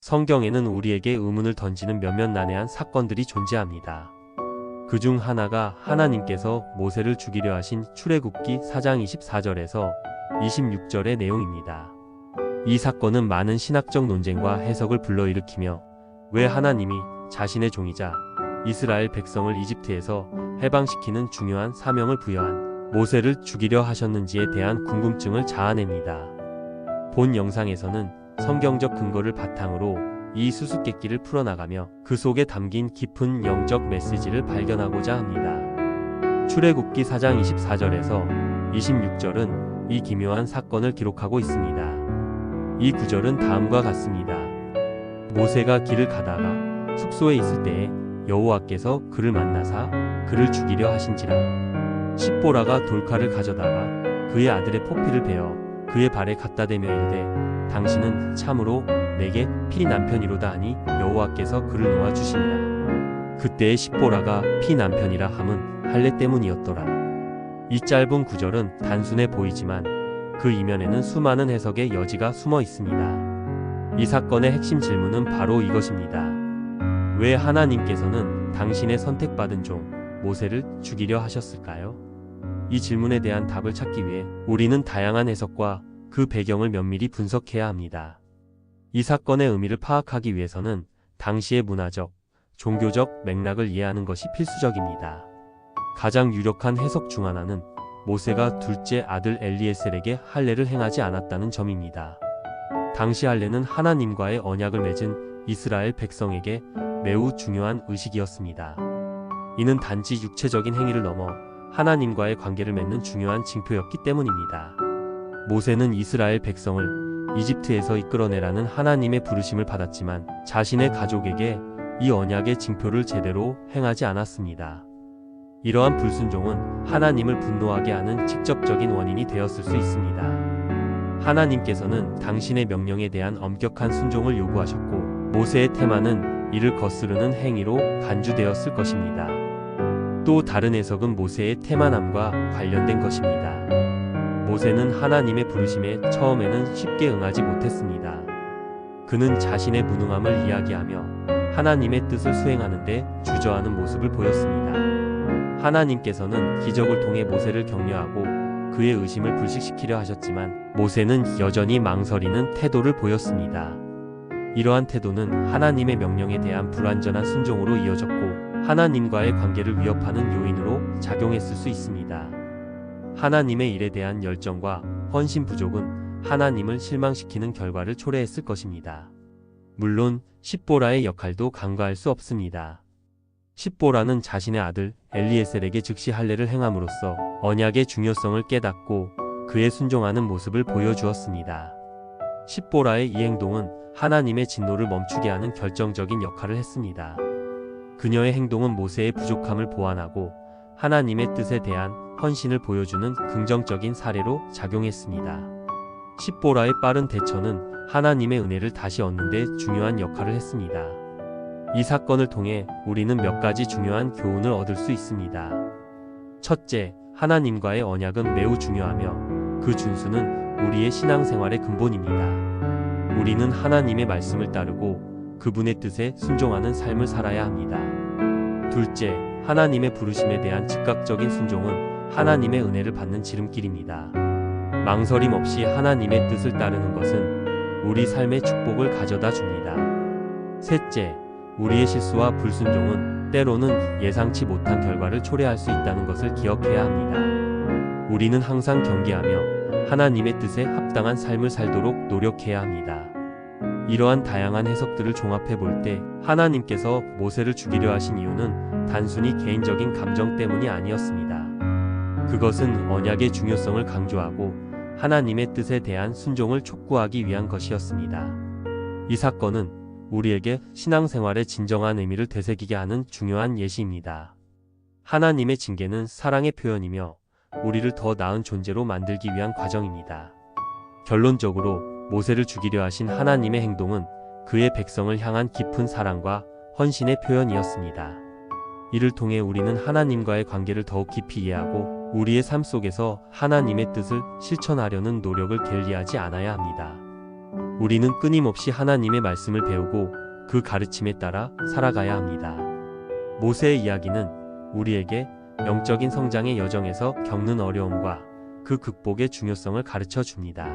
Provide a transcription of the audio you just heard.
성경에는 우리에게 의문을 던지는 몇몇 난해한 사건들이 존재합니다. 그 중 하나가 하나님께서 모세를 죽이려 하신 출애굽기 4장 24절에서 26절의 내용입니다. 이 사건은 많은 신학적 논쟁과 해석을 불러일으키며 왜 하나님이 자신의 종이자 이스라엘 백성을 이집트에서 해방시키는 중요한 사명을 부여한 모세를 죽이려 하셨는지에 대한 궁금증을 자아냅니다. 본 영상에서는 성경적 근거를 바탕으로 이 수수께끼를 풀어나가며 그 속에 담긴 깊은 영적 메시지를 발견하고자 합니다. 출애굽기 4장 24절에서 26절은 이 기묘한 사건을 기록하고 있습니다. 이 구절은 다음과 같습니다. 모세가 길을 가다가 숙소에 있을 때에 여호와께서 그를 만나사 그를 죽이려 하신지라. 십보라가 돌칼을 가져다가 그의 아들의 포피를 베어 그의 발에 갖다 대며 이르되 당신은 참으로 내게 피 남편이로다 하니 여호와께서 그를 놓아 주시니라. 그때의 십보라가 피 남편이라 함은 할례 때문이었더라. 이 짧은 구절은 단순해 보이지만 그 이면에는 수많은 해석의 여지가 숨어 있습니다. 이 사건의 핵심 질문은 바로 이것입니다. 왜 하나님께서는 당신의 선택받은 종 모세를 죽이려 하셨을까요? 이 질문에 대한 답을 찾기 위해 우리는 다양한 해석과 그 배경을 면밀히 분석해야 합니다. 이 사건의 의미를 파악하기 위해서는 당시의 문화적, 종교적 맥락을 이해하는 것이 필수적입니다. 가장 유력한 해석 중 하나는 모세가 둘째 아들 엘리에셀에게 할례를 행하지 않았다는 점입니다. 당시 할례는 하나님과의 언약을 맺은 이스라엘 백성에게 매우 중요한 의식이었습니다. 이는 단지 육체적인 행위를 넘어 하나님과의 관계를 맺는 중요한 징표였기 때문입니다. 모세는 이스라엘 백성을 이집트에서 이끌어내라는 하나님의 부르심을 받았지만 자신의 가족에게 이 언약의 징표를 제대로 행하지 않았습니다. 이러한 불순종은 하나님을 분노하게 하는 직접적인 원인이 되었을 수 있습니다. 하나님께서는 당신의 명령에 대한 엄격한 순종을 요구하셨고 모세의 태만은 이를 거스르는 행위로 간주되었을 것입니다. 또 다른 해석은 모세의 태만함과 관련된 것입니다. 모세는 하나님의 부르심에 처음에는 쉽게 응하지 못했습니다. 그는 자신의 무능함을 이야기하며 하나님의 뜻을 수행하는 데 주저하는 모습을 보였습니다. 하나님께서는 기적을 통해 모세를 격려하고 그의 의심을 불식시키려 하셨지만 모세는 여전히 망설이는 태도를 보였습니다. 이러한 태도는 하나님의 명령에 대한 불완전한 순종으로 이어졌고 하나님과의 관계를 위협하는 요인으로 작용했을 수 있습니다. 하나님의 일에 대한 열정과 헌신 부족은 하나님을 실망시키는 결과를 초래했을 것입니다. 물론 십보라의 역할도 간과할 수 없습니다. 십보라는 자신의 아들 엘리에셀에게 즉시 할례를 행함으로써 언약의 중요성을 깨닫고 그에 순종하는 모습을 보여주었습니다. 십보라의 이 행동은 하나님의 진노를 멈추게 하는 결정적인 역할을 했습니다. 그녀의 행동은 모세의 부족함을 보완하고 하나님의 뜻에 대한 헌신을 보여주는 긍정적인 사례로 작용했습니다. 십보라의 빠른 대처는 하나님의 은혜를 다시 얻는 데 중요한 역할을 했습니다. 이 사건을 통해 우리는 몇 가지 중요한 교훈을 얻을 수 있습니다. 첫째, 하나님과의 언약은 매우 중요하며 그 준수는 우리의 신앙생활의 근본입니다. 우리는 하나님의 말씀을 따르고 그분의 뜻에 순종하는 삶을 살아야 합니다. 둘째, 하나님의 부르심에 대한 즉각적인 순종은 하나님의 은혜를 받는 지름길입니다. 망설임 없이 하나님의 뜻을 따르는 것은 우리 삶의 축복을 가져다 줍니다. 셋째, 우리의 실수와 불순종은 때로는 예상치 못한 결과를 초래할 수 있다는 것을 기억해야 합니다. 우리는 항상 경계하며 하나님의 뜻에 합당한 삶을 살도록 노력해야 합니다. 이러한 다양한 해석들을 종합해 볼 때 하나님께서 모세를 죽이려 하신 이유는 단순히 개인적인 감정 때문이 아니었습니다. 그것은 언약의 중요성을 강조하고 하나님의 뜻에 대한 순종을 촉구하기 위한 것이었습니다. 이 사건은 우리에게 신앙생활의 진정한 의미를 되새기게 하는 중요한 예시입니다. 하나님의 징계는 사랑의 표현이며 우리를 더 나은 존재로 만들기 위한 과정입니다. 결론적으로 모세를 죽이려 하신 하나님의 행동은 그의 백성을 향한 깊은 사랑과 헌신의 표현이었습니다. 이를 통해 우리는 하나님과의 관계를 더욱 깊이 이해하고 우리의 삶 속에서 하나님의 뜻을 실천하려는 노력을 게을리하지 않아야 합니다. 우리는 끊임없이 하나님의 말씀을 배우고 그 가르침에 따라 살아가야 합니다. 모세의 이야기는 우리에게 영적인 성장의 여정에서 겪는 어려움과 그 극복의 중요성을 가르쳐 줍니다.